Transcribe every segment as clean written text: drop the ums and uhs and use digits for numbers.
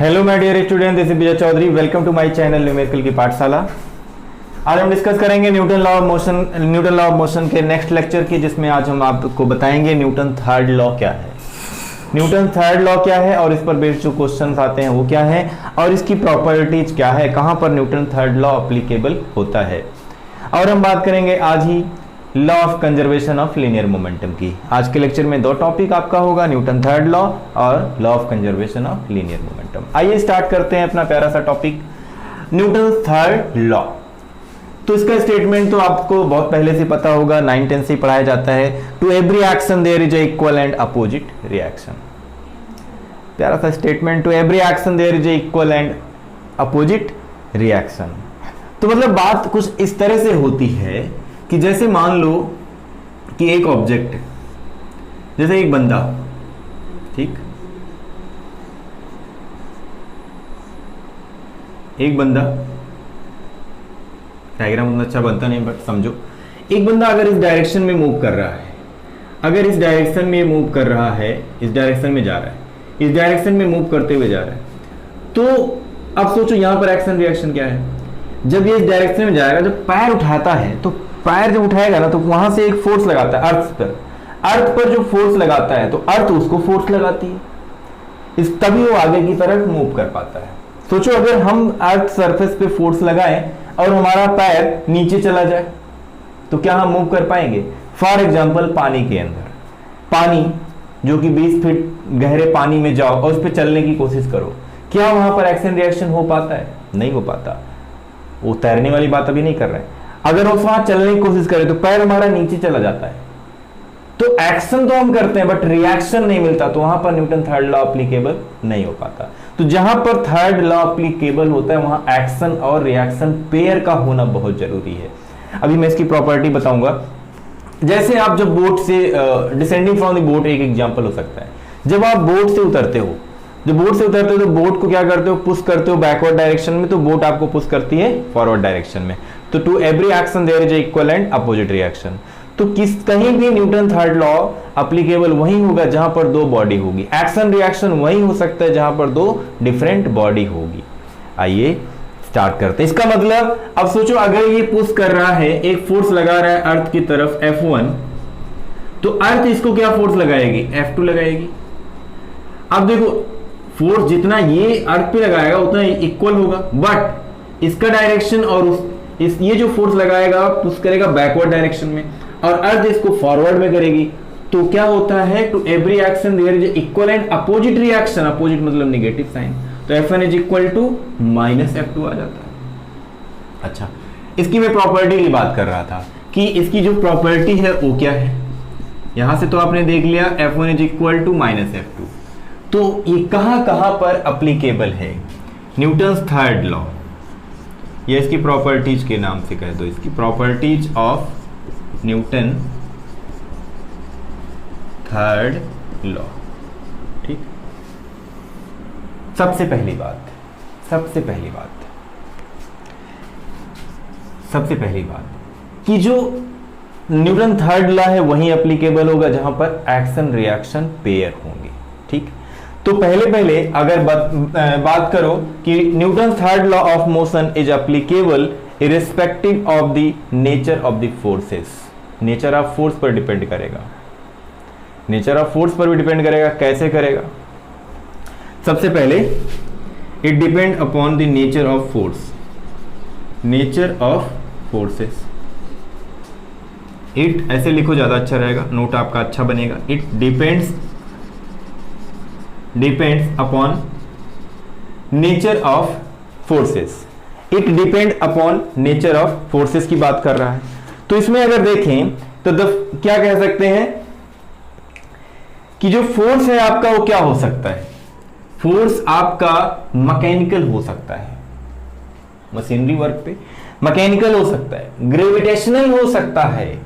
Hello my dear student, this is Vijay Chaudhary. Welcome to my channel numerical की पाठशाला। आज हम डिस्कस करेंगे न्यूटन लॉ ऑफ मोशन के नेक्स्ट लेक्चर की, जिसमें आज हम आपको बताएंगे न्यूटन थर्ड लॉ क्या है, न्यूटन थर्ड लॉ क्या है और इस पर बेस्ड जो क्वेश्चंस आते हैं वो क्या है और इसकी प्रॉपर्टीज क्या है, कहां पर न्यूटन थर्ड लॉ एप्लीकेबल होता है। और हम बात करेंगे आज ही law of conservation of linear momentum की। आज के लेक्चर में दो टॉपिक आपका होगा, न्यूटन थर्ड लॉ और law of conservation of linear momentum. आइए स्टार्ट करते हैं अपना प्यारा सा टॉपिक, न्यूटन थर्ड लॉ। तो इसका स्टेटमेंट तो आपको बहुत पहले से पता होगा, 9-10 से पढ़ाया जाता है। To every action there is equal and opposite reaction. प्यारा सा statement, to every action there is equal and opposite reaction. तो मतलब बात कुछ इस तरह से होती है कि जैसे मान लो कि एक ऑब्जेक्ट, जैसे एक बंदा, ठीक, एक बंदा, डायग्राम उतना अच्छा बनता नहीं बट समझो, एक बंदा अगर इस डायरेक्शन में मूव कर रहा है, अगर इस डायरेक्शन में मूव कर रहा है, इस डायरेक्शन में जा रहा है, इस डायरेक्शन में मूव करते हुए जा रहा है, तो अब सोचो यहां पर एक्शन रिएक्शन क्या है। जब ये इस डायरेक्शन में जाएगा, जब पैर उठाता है, तो पैर जब उठाएगा ना तो वहां से एक फोर्स लगाता है अर्थ पर जो फोर्स लगाता है तो अर्थ उसको फोर्स लगाती है, इस तभी वो आगे की तरफ मूव कर पाता है। सोचो अगर हम अर्थ सरफेस पे फोर्स लगाएं और हमारा पैर नीचे चला जाए तो क्या हम मूव कर पाएंगे? फॉर एग्जाम्पल पानी के अंदर, पानी जो कि 20 फीट गहरे पानी में जाओ और उस पर चलने की कोशिश करो, क्या वहां पर एक्शन रिएक्शन हो पाता है? नहीं हो पाता। वो तैरने वाली बात अभी नहीं कर रहे हैं। अगर वो वहां चलने की कोशिश करे तो पैर हमारा नीचे चला जाता है। तो एक्शन तो हम करते हैं बट रिएक्शन नहीं मिलता, तो वहां पर न्यूटन थर्ड लॉ एप्लीकेबल नहीं हो पाता। तो जहां पर थर्ड लॉ एप्लीकेबल होता है वहां एक्शन और रिएक्शन पेयर का होना बहुत जरूरी है। अभी मैं इसकी प्रॉपर्टी बताऊंगा। जैसे आप जब बोट से डिसेंडिंग फ्रॉम द बोट, एक एग्जांपल हो सकता है, जब आप बोट से उतरते हो, जब बोट से उतरते हो तो बोट को क्या करते हो? पुश करते हो बैकवर्ड डायरेक्शन में, तो बोट आपको पुश करती है फॉरवर्ड डायरेक्शन में। तो to every action there is equal and opposite reaction. तो कहीं भी न्यूटन थर्ड लॉ एप्लीकेबल वहीं होगा जहां पर दो बॉडी होगी। एक्शन रिएक्शन वहीं हो सकता है जहां पर दो डिफरेंट बॉडी होगी। आइए स्टार्ट करते हैं। इसका मतलब अब सोचो अगर ये पुश कर रहा है, एक फोर्स लगा रहा है अर्थ की तरफ F1, तो अर्थ इसको क्या फोर्स लगाएगी? F2 लगाएगी। अब देखो फोर्स जितना ये अर्थ पे लगाएगा उतना इक्वल होगा, बट इसका डायरेक्शन और ये जो फोर्स लगाएगा पुश करेगा बैकवर्ड डायरेक्शन में और अर्थ इसको फॉरवर्ड में करेगी। तो क्या होता है? To every action there is equal and opposite reaction. Opposite मतलब नेगेटिव साइन, तो F1 is equal to -F2 आ जाता है। अच्छा, इसकी मैं प्रॉपर्टी की बात कर रहा था कि इसकी जो प्रॉपर्टी है वो क्या है। यहां से तो आपने देख लिया F1 is equal to -F2। तो ये कहां कहां पर एप्लीकेबल है न्यूटन थर्ड लॉ? ये इसकी प्रॉपर्टीज के नाम से कह दो, इसकी properties of Newton third law. ठीक, सबसे पहली बात कि जो न्यूटन थर्ड लॉ है वहीं एप्लीकेबल होगा जहां पर एक्शन रिएक्शन पेयर होंगे। ठीक, तो पहले अगर बात करो कि Newton third law of motion is applicable irrespective of the nature of the forces. Nature of force पर डिपेंड करेगा, नेचर ऑफ फोर्स पर भी डिपेंड करेगा। कैसे करेगा? सबसे पहले it depend upon the nature of force, nature of forces. It ऐसे लिखो ज्यादा अच्छा रहेगा, नोट आपका अच्छा बनेगा। It depends upon nature of forces. It depend upon nature of forces की बात कर रहा है। तो इसमें अगर देखें तो क्या कह सकते हैं कि जो फोर्स है आपका वो क्या हो सकता है? फोर्स आपका मैकेनिकल हो सकता है, मशीनरी वर्क पे मैकेनिकल हो सकता है, ग्रेविटेशनल हो सकता है,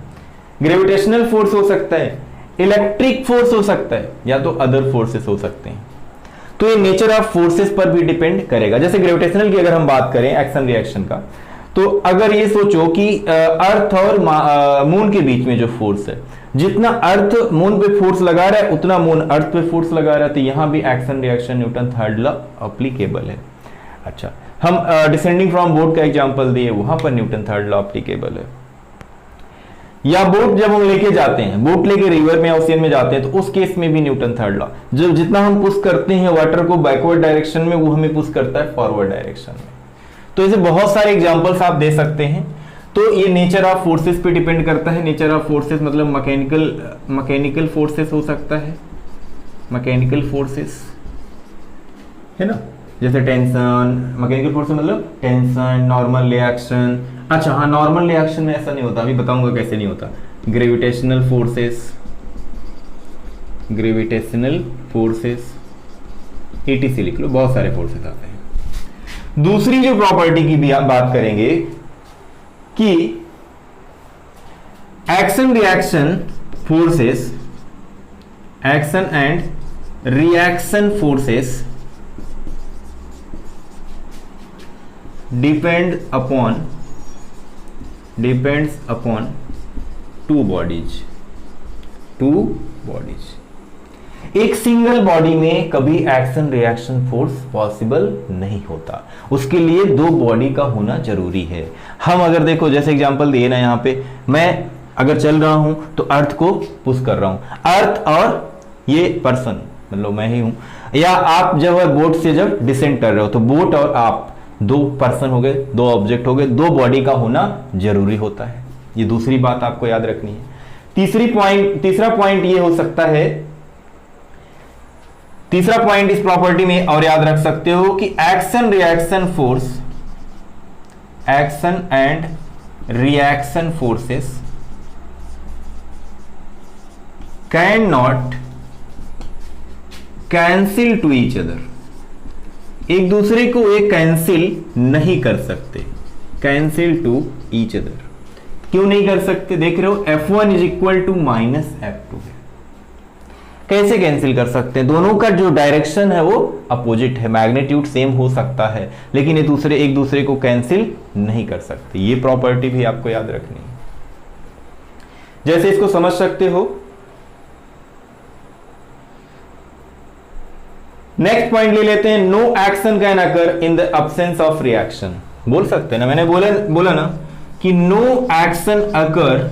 ग्रेविटेशनल फोर्स हो सकता है, इलेक्ट्रिक फोर्स हो सकता है, या तो अदर फोर्सेस हो सकते हैं। तो ये नेचर ऑफ फोर्सेस पर भी डिपेंड करेगा। जैसे ग्रेविटेशनल की अगर हम बात करें एक्शन रिएक्शन का, तो अगर ये सोचो कि अर्थ और मून के बीच में जो फोर्स है जितना अर्थ मून पे फोर्स लगा रहा है उतना मून अर्थ पे फोर्स लगा रहा है, तो यहां भी action reaction Newton third law applicable है। अच्छा, हम डिसेंडिंग फ्रॉम बोट का एग्जांपल दिए, वहां पर न्यूटन थर्ड लॉ अप्लीकेबल है। या बोट जब हम लेके जाते हैं, बोट लेके रिवर में ओशियन में जाते हैं, तो उस केस में भी न्यूटन थर्ड लॉ, जब जितना हम पुश करते हैं वाटर को बैकवर्ड डायरेक्शन में, वो हमें पुश करता है फॉरवर्ड डायरेक्शन में। तो ऐसे बहुत सारे एग्जांपल्स आप दे सकते हैं। तो ये नेचर ऑफ फोर्सेस पे डिपेंड करता है। नेचर ऑफ फोर्सेस मतलब मैकेनिकल फोर्सेस हो सकता है, मैकेनिकल फोर्सेस है ना, जैसे टेंशन, मैकेनिकल फोर्स मतलब टेंशन, नॉर्मल रिएक्शन। अच्छा हाँ, नॉर्मल रिएक्शन में ऐसा नहीं होता, अभी बताऊंगा कैसे नहीं होता। Gravitational forces, gravitational forces ETC लिख लो, बहुत सारे फोर्सेस आते हैं। दूसरी जो प्रॉपर्टी की भी आप बात करेंगे कि action reaction forces, action and reaction forces depends upon two bodies। एक सिंगल बॉडी में कभी एक्शन रिएक्शन फोर्स पॉसिबल नहीं होता, उसके लिए दो बॉडी का होना जरूरी है। हम अगर देखो जैसे एग्जांपल दिए ना, यहाँ पे मैं अगर चल रहा हूं तो अर्थ को पुश कर रहा हूं, अर्थ और ये पर्सन मतलब मैं ही हूं, या आप जब बोट से जब डिसेंड कर रहे हो तो बोट और आप दो पर्सन हो गए, दो ऑब्जेक्ट हो गए, दो बॉडी का होना जरूरी होता है। ये दूसरी बात आपको याद रखनी है। तीसरा पॉइंट ये हो सकता है, तीसरा पॉइंट इस प्रॉपर्टी में और याद रख सकते हो कि action reaction force, action and reaction forces can not cancel two each other. एक दूसरे को एक कैंसिल नहीं कर सकते, कैंसिल टू ईच अदर। क्यों नहीं कर सकते? देख रहे हो F1 is equal to minus F2 है। कैसे कैंसिल कर सकते हैं? दोनों का जो डायरेक्शन है वो अपोजिट है, मैग्नीट्यूड सेम हो सकता है, लेकिन ये दूसरे एक दूसरे को कैंसिल नहीं कर सकते। ये प्रॉपर्टी भी आपको याद रखनी है। जैसे इसको समझ सकते हो, नेक्स्ट पॉइंट ले लेते हैं, no action can occur in the absence of reaction. बोल सकते हैं ना, मैंने बोला ना कि no action occur,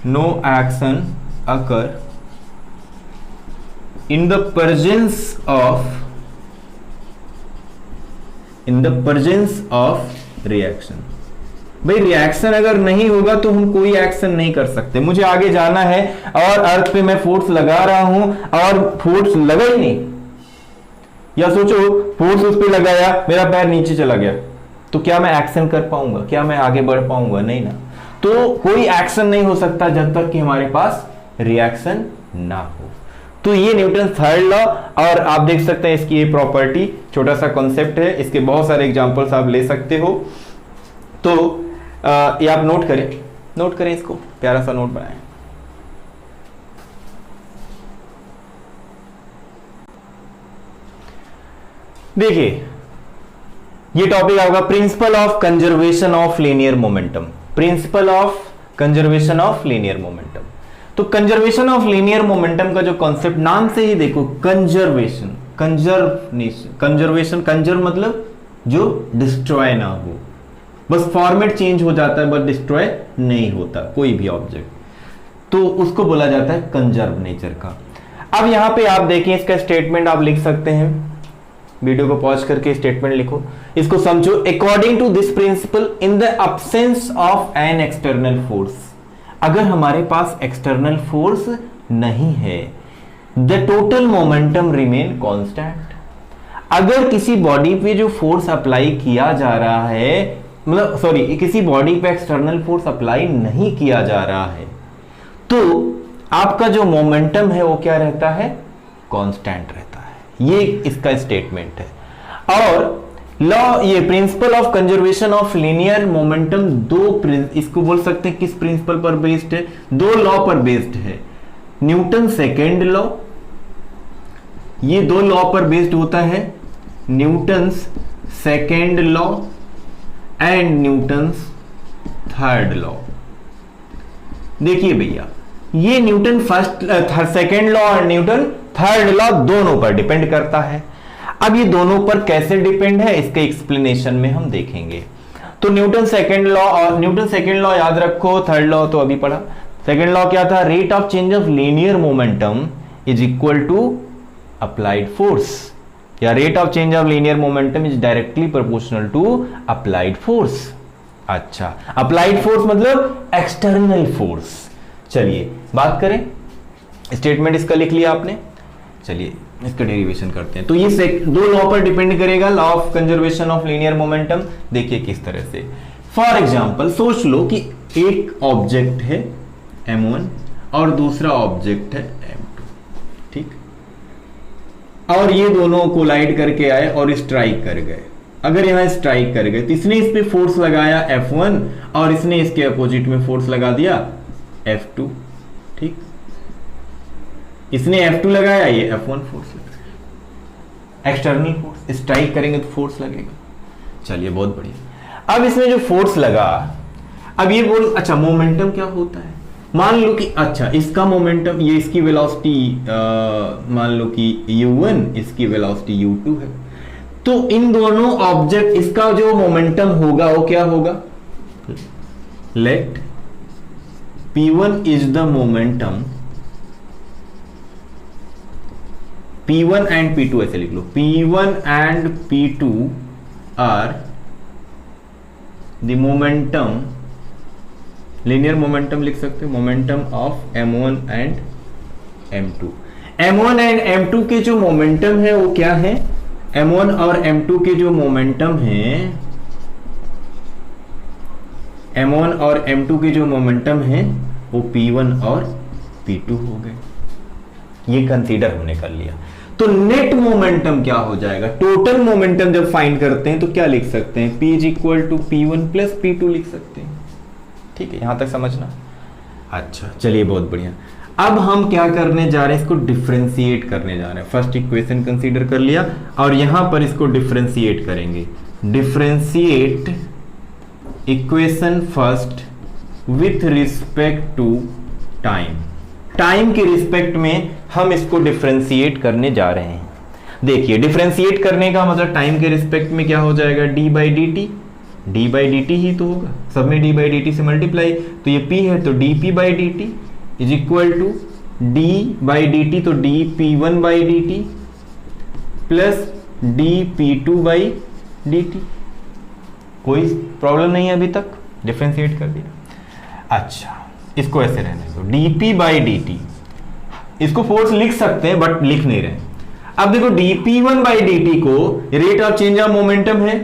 no action occur in the presence of reaction. भाई रिएक्शन अगर नहीं होगा तो हम कोई एक्शन नहीं कर सकते। मुझे आगे जाना है और अर्थ पे मैं फोर्स लगा रहा हूं और फोर्स लगा ही नहीं, या सोचो फोर्स उस पे लगाया, मेरा पैर नीचे चला गया, तो क्या मैं एक्शन कर पाऊंगा? क्या मैं आगे बढ़ पाऊंगा? नहीं ना। तो कोई एक्शन नहीं हो सकता जब तक कि हमारे पास रिएक्शन ना हो। तो ये न्यूटन थर्ड लॉ, और आप देख सकते हैं इसकी ये प्रॉपर्टी, छोटा सा कॉन्सेप्ट है, इसके बहुत सारे एग्जांपल्स आप ले सकते हो। तो ये आप नोट करें इसको, प्यारा सा नोट बनाएं। देखिए ये टॉपिक आपका principle of conservation of linear momentum, principle of conservation of linear momentum. तो कंजर्वेशन ऑफ लीनियर मोमेंटम का जो कॉन्सेप्ट, नाम से ही देखो कंजर्वेशन, कंजर्वेशन, कंजर मतलब जो डिस्ट्रॉय ना हो, बस फॉर्मेट चेंज हो जाता है बट डिस्ट्रॉय नहीं होता कोई भी ऑब्जेक्ट, तो उसको बोला जाता है कंजर्व नेचर का। अब यहां पे आप देखें, इसका स्टेटमेंट आप लिख सकते हैं, वीडियो को पॉज करके स्टेटमेंट लिखो, इसको समझो। According to this principle, in the absence of an external force, अगर हमारे पास एक्सटर्नल फोर्स नहीं है, the total momentum remain constant. अगर किसी बॉडी पे जो फोर्स अप्लाई किया जा रहा है, मतलब सॉरी, किसी बॉडी पे एक्सटर्नल फोर्स अप्लाई नहीं किया जा रहा है, तो आपका जो मोमेंटम है वो क्या रहता है? कांस्टेंट रहता है। ये इसका स्टेटमेंट है। और लॉ, ये principle of conservation of linear momentum, इसको बोल सकते हैं किस प्रिंसिपल पर बेस्ड है? दो लॉ पर बेस्ड है। न्यूटन सेकेंड लॉ, ये दो लॉ पर बेस्ड होता है, Newton's second law and Newton's third law. देखिए भैया, ये न्यूटन फर्स्ट सेकेंड लॉ और न्यूटन थर्ड लॉ दोनों पर डिपेंड करता है। अब ये दोनों पर कैसे डिपेंड है इसके एक्सप्लेनेशन में हम देखेंगे। तो न्यूटन सेकेंड लॉ और न्यूटन सेकेंड लॉ याद रखो, थर्ड लॉ तो अभी पढ़ा। सेकेंड लॉ क्या था? Rate of change of linear momentum is equal to applied force, या rate of change of linear momentum is directly proportional to applied force. अच्छा, अप्लाइड फोर्स मतलब एक्सटर्नल फोर्स। चलिए बात करें, स्टेटमेंट इसका लिख लिया आपने, चलिए इसका डेरिवेशन करते हैं। तो ये दो लॉ पर डिपेंड करेगा, law of conservation of linear momentum. देखिए किस तरह से, फॉर एग्जांपल सोच लो कि एक ऑब्जेक्ट है m1 और दूसरा ऑब्जेक्ट है m2, ठीक, और ये दोनों कोलाइड करके आए और स्ट्राइक कर गए। अगर यहां स्ट्राइक कर गए तो इसने इस पे फोर्स लगाया F1 और इसने इसके अपोजिट में फोर्स लगा दिया F2, ठीक, इसने F2 लगाया, ये F1 फोर्स लगाया, एक्सटर्नल फोर्स। स्ट्राइक करेंगे तो फोर्स लगेगा। चलिए बहुत बढ़िया। अब इसमें जो फोर्स लगा, अब ये बोल, अच्छा मोमेंटम क्या होता है? मान लो कि अच्छा इसका मोमेंटम, ये इसकी वेलोसिटी मान लो कि u1, इसकी वेलोसिटी u2 है। तो इन दोनों ऑब्जेक्ट, इसका जो मोमेंटम होगा वो क्या होगा? Let P1 is the momentum, P1 and P2 ऐसे लिख लो, P1 and P2 are the momentum, linear momentum लिख सकते हो, momentum of M1 and M2। M1 and M2 के जो मोमेंटम है वो क्या है? M1 और M2 के जो मोमेंटम है, M1 और M2 के जो मोमेंटम है वो P1 और P2 हो गए। ये कंसीडर हमने कर लिया। तो नेट मोमेंटम क्या हो जाएगा? टोटल मोमेंटम जब फाइंड करते हैं तो क्या लिख सकते हैं? P is equal to P1 plus P2 लिख सकते हैं। ठीक है, यहां तक समझना। अच्छा चलिए बहुत बढ़िया। अब हम क्या करने जा रहे हैं? इसको डिफरेंशिएट करने जा रहे हैं। फर्स्ट इक्वेशन कंसीडर कर लिया और यहां पर इसको डिफरेंशिएट करेंगे। Differentiate equation first with respect to time. Time के रिस्पेक्ट में हम इसको डिफरेंशिएट करने जा रहे हैं। देखिए डिफरेंशिएट करने का मतलब टाइम के रिस्पेक्ट में क्या हो जाएगा? D by d t, d by d t ही तो होगा, सब में डी बाई डी टी से मल्टीप्लाई। तो ये p है तो d p by d t is equal to d by d t, तो d p one by d t plus d p two by d t. कोई problem नहीं है अभी तक, डिफरेंशिएट कर दिया। अच्छा इसको ऐसे रहने दो, d p by d t. इसको फोर्स लिख सकते हैं बट लिख नहीं रहे। अब देखो d p one by d t को rate of change of momentum है,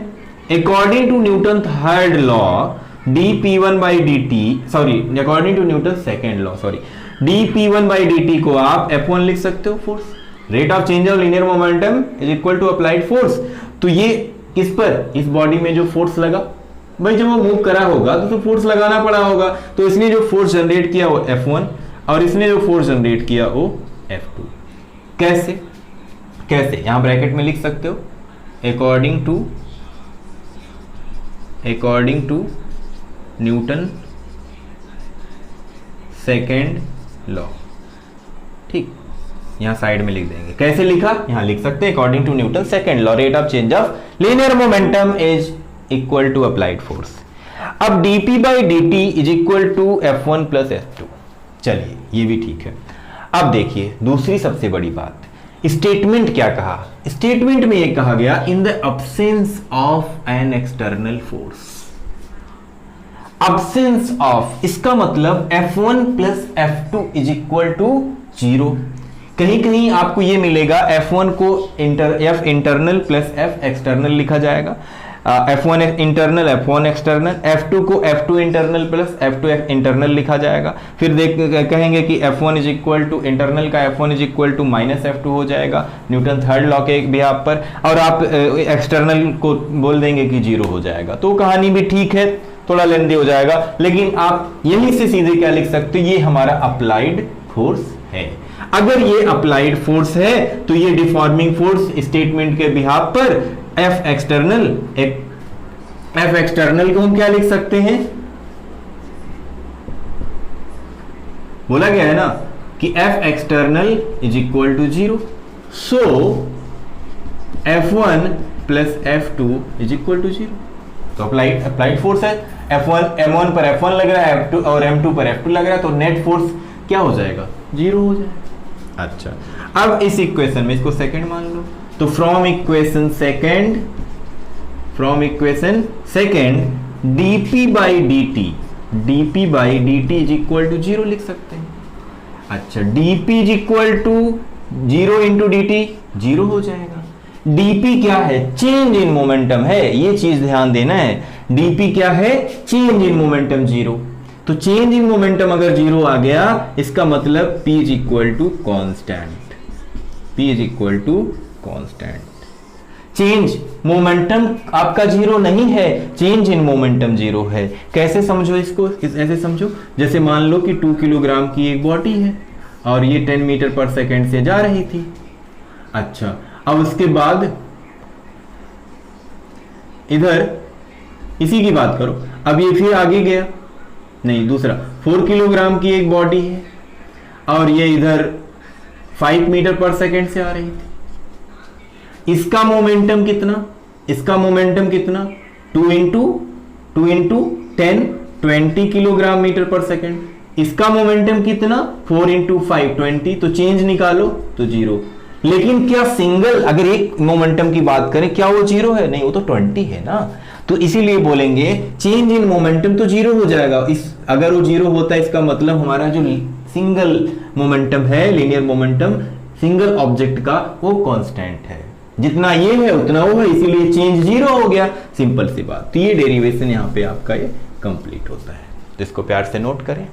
according to Newton third law d p one by d t, sorry according to Newton second law, sorry d p one by d t को आप F1 लिख सकते हो force. Rate of change of linear momentum is equal to applied force. तो ये किस पर? इस बॉडी में जो फोर्स लगा, भाई जब वो मूव करा होगा तो फोर्स लगाना पड़ा होगा। तो इसने जो फोर्स जनरेट किया वो F1 और इसने जो फोर्स जनरेट किया वो F2। कैसे? कैसे? यहां ब्रैकेट में लिख सकते हो, according to Newton second law. ठीक, यहां साइड में लिख देंगे। कैसे लिखा? यहां लिख सकते हैं according to Newton second law rate of change of linear momentum is equal to applied force. अब dp by dt is equal to F1 plus F2। चलिए ये भी ठीक है। अब देखिए दूसरी सबसे बड़ी बात, स्टेटमेंट क्या कहा? स्टेटमेंट में ये कहा गया इन the absence of an external force. Absence of, इसका मतलब F1 plus F2 is equal to 0। कहीं कहीं आपको ये मिलेगा F1 को F internal plus F external लिखा जाएगा, F1 internal F1 external, F2 को F2 internal plus F2 internal लिखा जाएगा। फिर कहेंगे कि F1 is equal to internal का F1 is equal to minus F2 हो जाएगा न्यूटन थर्ड लॉ के बिहाफ पर, और आप एक्सटर्नल को बोल देंगे कि 0 हो जाएगा। तो कहानी भी ठीक है, थोड़ा लेंदी हो जाएगा, लेकिन आप यहीं से सीधे क्या लिख सकते हो? ये हमारा अप्लाइड फोर्स है। अगर ये अप्लाइड फोर्स है तो ये डिफॉर्मिंग फोर्स स्टेटमेंट के बिहाफ पर F एक्सटर्नल को हम क्या लिख सकते हैं? बोला गया है ना कि F external is equal to 0, so F1 plus F2 is equal to 0। तो अप्लाइड फोर्स है, M1 पर F1 लग रहा है, F2 और M2 पर F2 लग रहा है, तो नेट फोर्स क्या हो जाएगा, 0 हो जाएगा। अच्छा, अब इस इक्वेशन में इसको सेकंड मान लो, तो from equation second dp by dt is equal to 0 लिख सकते हैं। अच्छा, dp is equal to 0 into dt, 0 हो जाएगा। dp क्या है, चेंज इन मोमेंटम है, ये चीज ध्यान देना है। dp क्या है, चेंज इन मोमेंटम 0, तो चेंज इन मोमेंटम अगर 0 आ गया, इसका मतलब p is equal to constant, p is equal to constant. Change momentum आपका 0 नहीं है, चेंज इन मोमेंटम 0 है। कैसे समझो इसको, ऐसे समझो जैसे मान लो कि 2 किलोग्राम की एक बॉडी है और ये 10 मीटर पर सेकेंड से जा रही थी। अच्छा, अब उसके बाद इधर इसी की बात करो, अब ये फिर आगे गया, नहीं दूसरा 4 किलोग्राम की एक बॉडी है और ये इधर 5 मीटर पर सेकेंड से आ रही थी। इसका मोमेंटम कितना, 2 into 10 20 kilogram metre per second. इसका मोमेंटम कितना, 4 इंटू 5 20, तो चेंज निकालो तो 0। लेकिन क्या सिंगल, अगर एक मोमेंटम की बात करें, क्या वो 0 है, नहीं, वो तो 20 है ना, तो इसीलिए बोलेंगे चेंज इन मोमेंटम तो 0 हो जाएगा। अगर वो 0 होता है, इसका मतलब हमारा जो सिंगल मोमेंटम है, लीनियर मोमेंटम सिंगल ऑब्जेक्ट का, वो कांस्टेंट है, जितना ये है उतना वो है, इसीलिए चेंज 0 हो गया, सिंपल सी बात। तो ये डेरिवेशन यहां पे आपका ये कंप्लीट होता है, तो इसको प्यार से नोट करें।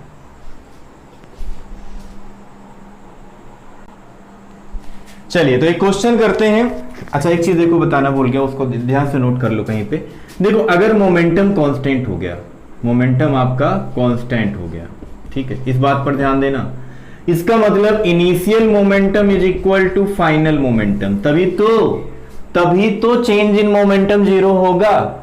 चलिए, तो एक क्वेश्चन करते हैं। अच्छा, एक चीज देखो बताना भूल गया, उसको ध्यान से नोट कर लो कहीं पे। देखो, अगर मोमेंटम कांस्टेंट हो गया, मोमेंटम आपका कांस्टेंट हो गया, ठीक है, इस बात पर ध्यान देना। इसका मतलब initial momentum is equal to final momentum, तभी तो चेंज इन मोमेंटम 0 होगा।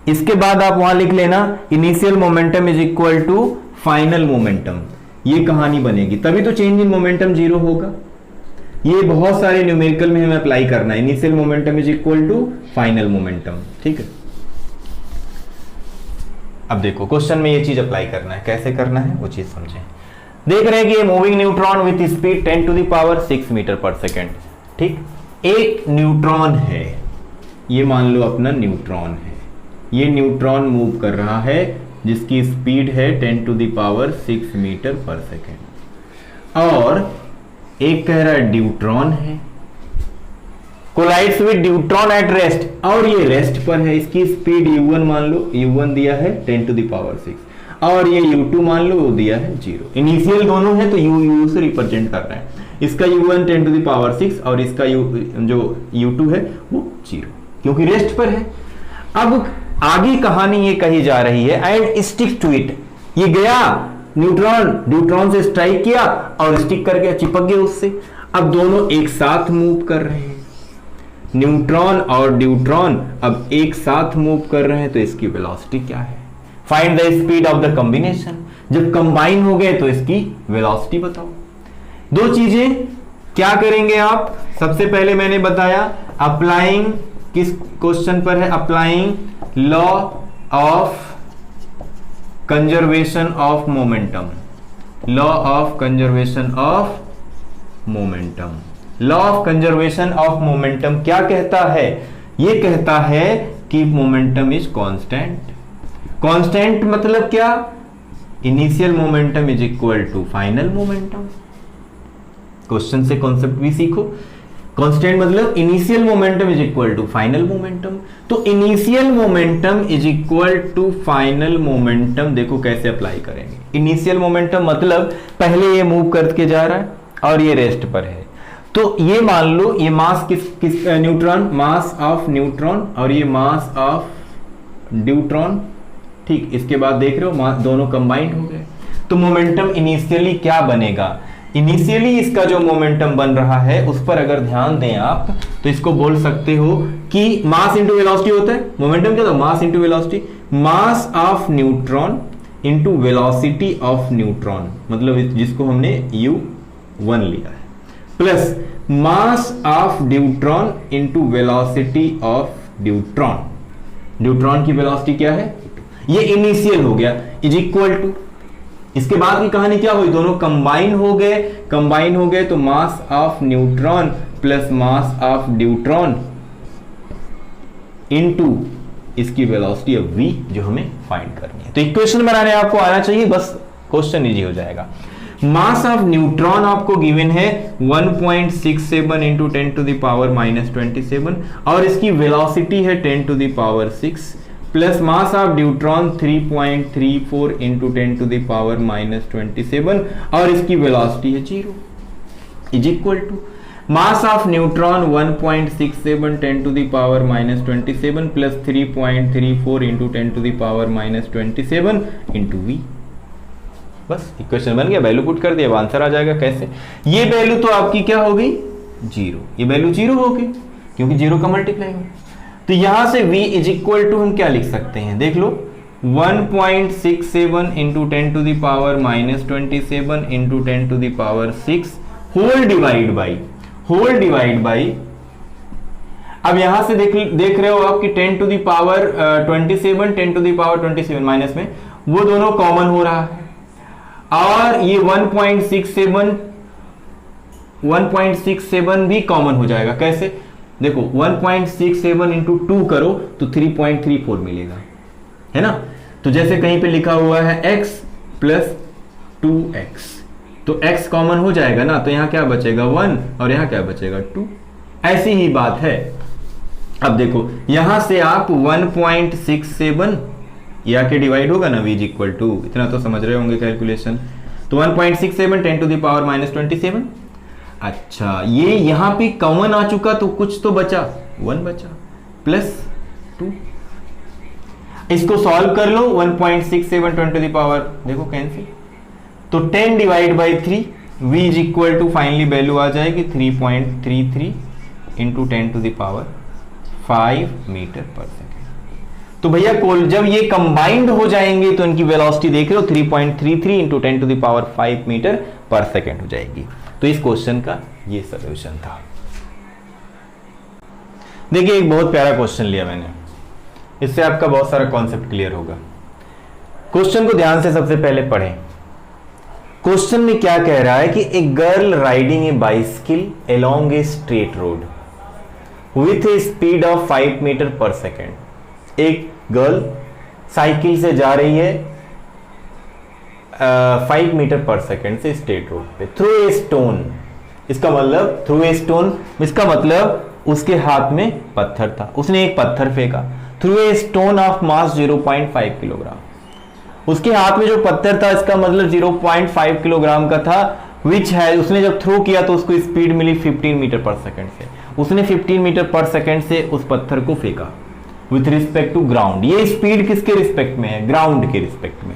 इसके बाद आप वहां लिख लेना initial momentum is equal to final momentum, ये कहानी बनेगी, तभी तो चेंज इन मोमेंटम 0 होगा। ये बहुत सारे न्यूमेरिकल में हमें अप्लाई करना है, initial momentum is equal to final momentum, ठीक है। अब देखो क्वेश्चन में ये चीज अप्लाई करना है, कैसे करना है वो चीज समझें। देख रहे हैं कि ये moving neutron with speed 10 to the power 6 metre per second, ठीक। एक न्यूट्रॉन है, ये मान लो अपना न्यूट्रॉन है, ये न्यूट्रॉन मूव कर रहा है जिसकी स्पीड है 10 to the power 6 metre per second. और एक कह रहा है ड्यूट्रॉन है, collides with deuteron at rest, और ये रेस्ट पर है, इसकी स्पीड u1 मान लो, u1 दिया है 10 टू द पावर 6, और ये u2 मान लो, वो दिया है 0। इनिशियल दोनों है तो u से रिप्रेजेंट कर रहे हैं, इसका u1 10 टू द पावर 6 और इसका जो u2 है वो 0, क्योंकि रेस्ट पर है। अब आगे कहानी ये कही जा रही है, एंड स्टिक टू इट, ये गया न्यूट्रॉन से स्ट्राइक किया और स्टिक करके चिपक गया उससे। अब दोनों एक साथ मूव कर रहे हैं, न्यूट्रॉन और ड्यूट्रॉन अब एक साथ मूव कर रहे हैं, तो इसकी वेलोसिटी क्या है, find the speed of the combination. जब कंबाइन हो गए तो इसकी वेलोसिटी बताओ। दो चीजें क्या करेंगे आप, सबसे पहले मैंने बताया अप्लाइंग, किस क्वेश्चन पर है, applying law of conservation of momentum, law of conservation of momentum. Law of conservation of momentum क्या कहता है, ये कहता है कि मोमेंटम इज कांस्टेंट। कांस्टेंट मतलब क्या, initial momentum is equal to final momentum. Question से कॉन्सेप्ट भी सीखो, कांस्टेंट मतलब initial momentum is equal to final momentum. तो initial momentum is equal to final momentum, देखो कैसे अप्लाई करेंगे। इनिशियल मोमेंटम मतलब पहले ये मूव करके जा रहा है और ये रेस्ट पर है, तो ये मान लो ये मास किस न्यूट्रॉन, मास ऑफ न्यूट्रॉन, और ये मास ऑफ ड्यूट्रॉन, ठीक। इसके बाद देख रहे हो दोनों कंबाइंड हो गए, तो मोमेंटम इनिशियली क्या बनेगा, इनिशियली इसका जो मोमेंटम बन रहा है उस पर अगर ध्यान दें आप, तो इसको बोल सकते हो कि मास इंटू वेलोसिटी होता है। मोमेंटम क्या था, mass into velocity. Mass of neutron into velocity of neutron, मतलब जिसको हमने u1 लिया है, plus mass of neutron into velocity of neutron. Neutron की वेलोसिटी क्या है, ये इनिशियल हो गया, इज इक्वल टू, इसके बाद की कहानी क्या हुई, दोनों कंबाइन हो गए तो मास of neutron plus mass of neutron into इसकी वेलोसिटी ऑफ v जो हमें फाइंड करनी है। तो इक्वेशन बनाने आपको आना चाहिए, बस क्वेश्चन इजी हो जाएगा। मास ऑफ न्यूट्रॉन आपको गिवन है 1.67 इंटू 10 टू द पावर -27 और इसकी वेलोसिटी है 10 to the power 6 plus mass of neutron 3.34 into 10 to the power -27 और इसकी वेलोसिटी है 0 is equal to mass of neutron 1.67 10 to the power -27 plus 3.34 into 10 to the power -27 into v। बस equation बन गया, value put कर दिया, answer आ जाएगा। कैसे, ये वैल्यू तो आपकी क्या हो गई 0, ये वैल्यू 0 हो गई क्योंकि 0 का मल्टीप्लाई हो। तो यहां से v इज इक्वल टू हम क्या लिख सकते हैं, देख लो 1.67 into 10 to the power -27 into 10 to the power 6 whole divide by अब यहां से देख रहे हो आप कि 10 to the power 27 10 to the power 27 minus में वो दोनों कॉमन हो रहा है और ये 1.67 भी कॉमन हो जाएगा। कैसे, देखो 1.67 इंटू 2 करो तो 3.34 मिलेगा, है ना। तो जैसे कहीं पे लिखा हुआ है x प्लस 2x, तो x कॉमन हो जाएगा ना, तो यहां क्या बचेगा 1 और यहां क्या बचेगा 2। ऐसी ही बात है। अब देखो यहां से आप 1.67 या के डिवाइड होगा ना v इज इक्वल टू, इतना तो समझ रहे होंगे कैलकुलेशन। तो 1.67 10 टू द पावर -27, अच्छा ये यहां पे कॉमन आ चुका तो कुछ तो बचा, 1 बचा प्लस 2। इसको सॉल्व कर लो, 1.67 10 टू द पावर देखो कैंसिल, तो 10 divide by 3 v is equal to finally value आ जाएगी 3.33 into 10 to the power 5 metre per second. तो भैया जब ये कंबाइंड हो जाएंगे तो इनकी वेलोसिटी देख रहे हो 3.33 into 10 to the power 5 metre per second हो जाएगी। तो इस क्वेश्चन का ये सॉल्यूशन था। देखिए एक बहुत प्यारा क्वेश्चन लिया मैंने, इससे आपका बहुत सारा कॉन्सेप्ट क्लियर होगा। क्वेश्चन को ध्यान से सबसे पहले पढ़ें। क्वेश्चन में क्या कह रहा है कि a girl riding a bicycle along a straight road with a speed of 5 metre per second. एक गर्ल साइकिल से जा रही है 5 मीटर पर सेकेंड से स्ट्रेट रोड पे थ्रू ए स्टोन। इसका मतलब थ्रू ए स्टोन, इसका मतलब उसके हाथ में पत्थर था, उसने एक पत्थर फेंका through a stone of mass 0.5 kilogram. उसके हाथ में जो पत्थर था इसका मतलब 0.5 किलोग्राम का था, विच है उसने जब थ्रो किया तो उसको स्पीड मिली 15 मीटर पर सेकेंड से। उसने 15 मीटर पर सेकेंड से उस पत्थर को फेंका विथ रिस्पेक्ट टू ग्राउंड। ये स्पीड किसके रिस्पेक्ट में है, ग्राउंड के रिस्पेक्ट में।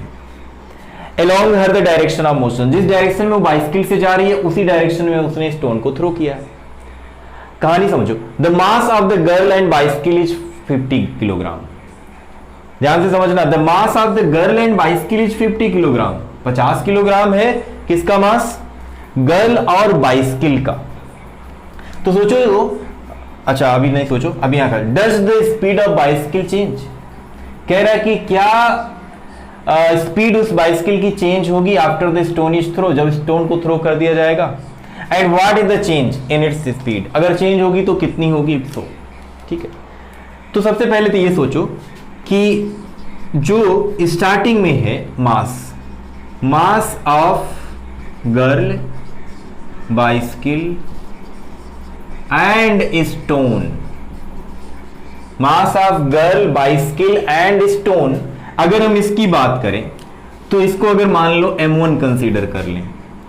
Along her the direction of motion, जिस डायरेक्शन में वो बाइसिकल से जा रही है उसी डायरेक्शन में उसने स्टोन को थ्रो किया है। कहानी समझो, the mass of the girl and bicycle is 50 kilogram. ध्यान से समझना, the mass of the girl and bicycle is 50 kilogram. 50 kilogram है किसका मास, गर्ल और बाइसिकल का। तो सोचो, अच्छा अभी नहीं सोचो, अभी यहां का does the speed of bicycle change. कह रहा है कि क्या स्पीड उस बाइसिकल की चेंज होगी after the stone is throw, जब स्टोन को थ्रो कर दिया जाएगा। And what is the change in its speed, अगर चेंज होगी तो कितनी होगी। तो ठीक है, तो सबसे पहले तो ये सोचो कि जो स्टार्टिंग में है मास of girl bicycle and stone, mass of girl bicycle and stone. अगर हम इसकी बात करें तो इसको अगर मान लो m1 कंसीडर कर लें,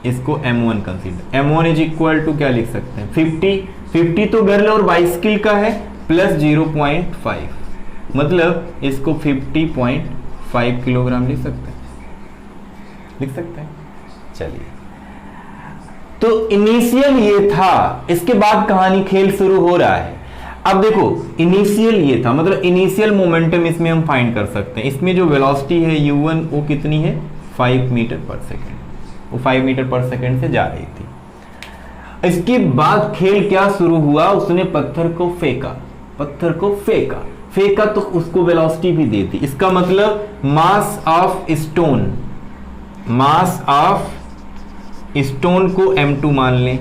इसको m1 consider, m1 is equal to क्या लिख सकते हैं 50 तो गर्ल और बाइसिकल का है प्लस 0.5, मतलब इसको 50.5 किलोग्राम लिख सकते हैं। चलिए, तो इनिशियल ये था, इसके बाद कहानी खेल शुरू हो रहा है। अब देखो इनिशियल ये था, मतलब इनिशियल मोमेंटम इसमें हम फाइंड कर सकते हैं। इसमें जो वेलोसिटी है u1 वो कितनी है 5 मीटर पर सेकेंड, वो 5 मीटर पर सेकेंड से जा रही थी। इसके बाद खेल क्या शुरू हुआ, उसने पत्थर को फेंका, पत्थर को फेंका, फेंका तो उसको वेलोसिटी भी दे दी। इसका मतलब mass of stone, mass of stone को m2 मान लें,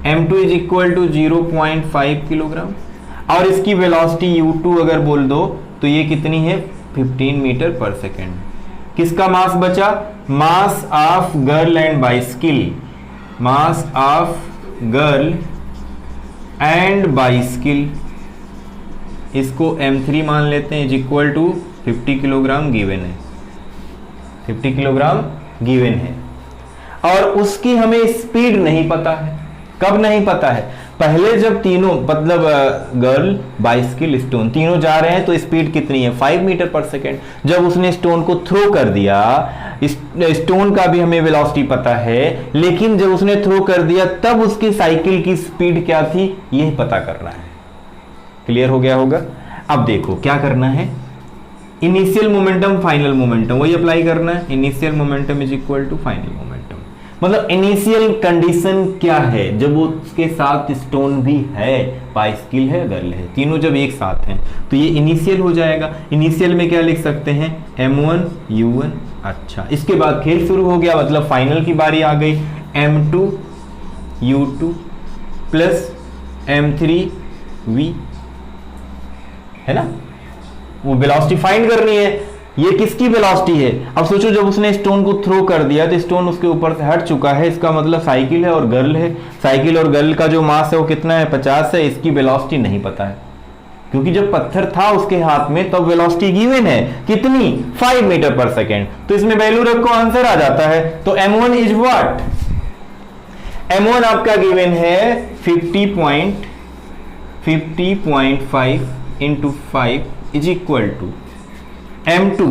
m2 is equal to 0.5 kilogram, और इसकी वेलोसिटी u2 अगर बोल दो तो ये कितनी है 15 मीटर पर सेकेंड। किसका मास बचा, mass of girl and bicycle, mass of girl and bicycle, इसको m3 मान लेते हैं, is equal to 50 kilogram given है, 50 किलोग्राम गिवन है। और उसकी हमें स्पीड नहीं पता है। कब नहीं पता है, पहले जब तीनों मतलब गर्ल बाइसिकल स्टोन तीनों जा रहे हैं तो स्पीड कितनी है 5 मीटर पर सेकेंड। जब उसने स्टोन को थ्रो कर दिया, स्टोन का भी हमें वेलोसिटी पता है, लेकिन जब उसने थ्रो कर दिया तब उसकी साइकिल की स्पीड क्या थी यह पता करना है। क्लियर हो गया होगा। अब देखो क्या करना है, इनिशियल मोमेंटम फाइनल मोमेंटम वही अप्लाई करना है। Initial momentum is equal to final momentum, मतलब इनिशियल कंडीशन क्या है, जब वो उसके साथ स्टोन भी है, बाइसिकल है, गर्ल है, तीनों जब एक साथ हैं तो ये इनिशियल हो जाएगा। इनिशियल में क्या लिख सकते हैं m1 u1। अच्छा, इसके बाद खेल शुरू हो गया, मतलब फाइनल की बारी आ गई, m2 u2 plus m3 v, है ना, वो वेलोसिटी फाइंड करनी है। ये किसकी वेलोसिटी है, अब सोचो जब उसने स्टोन को थ्रो कर दिया तो स्टोन उसके ऊपर से हट चुका है, इसका मतलब साइकिल है और गर्ल है, साइकिल और गर्ल का जो मास है वो कितना है 50 है, इसकी वेलोसिटी नहीं पता है क्योंकि जब पत्थर था उसके हाथ में तब वेलोसिटी गिवन है कितनी 5 मीटर पर सेकेंड, तो इसमें वैल्यू रखो आंसर आ जाता है। तो m1 इज व्हाट, m1 आपका गिवन है 50.5 into 5 is equal to m2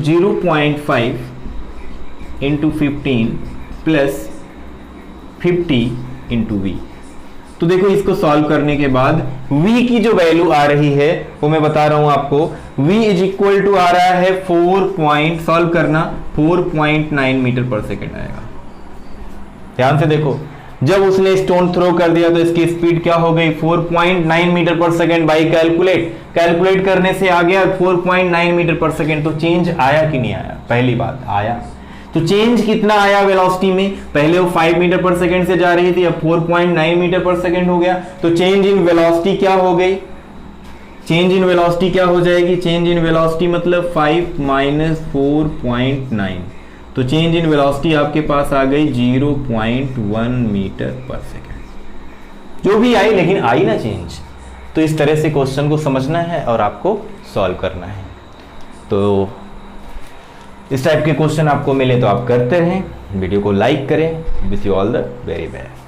0.5 into 15 plus 50 into v। तो देखो इसको सॉल्व करने के बाद v की जो वैल्यू आ रही है वो मैं बता रहा हूं आपको, v इज इक्वल टू आ रहा है 4.9 मीटर पर सेकेंड आएगा। ध्यान से देखो, जब उसने स्टोन थ्रो कर दिया तो इसकी स्पीड क्या हो गई 4.9 metre per second by calculate करने से आ गया 4.9 मीटर पर सेकेंड। तो चेंज आया कि नहीं आया, पहली बात आया। तो चेंज कितना आया वेलोसिटी में, पहले वो 5 मीटर पर सेकेंड से जा रही थी, अब 4.9 मीटर पर सेकेंड हो गया। तो चेंज इन वेलोसिटी क्या हो गई, चेंज इन वेलोसिटी क्या हो जाएगी, चेंज इन वेलोसिटी मतलब 5 माइनस 4.9, तो चेंज इन वेलोसिटी आपके पास आ गई 0.1 मीटर पर सेकेंड। जो भी आई लेकिन आई ना चेंज। तो इस तरह से क्वेश्चन को समझना है और आपको सॉल्व करना है। तो इस टाइप के क्वेश्चन आपको मिले तो आप करते रहें, वीडियो को लाइक करें। Wish you all the very best.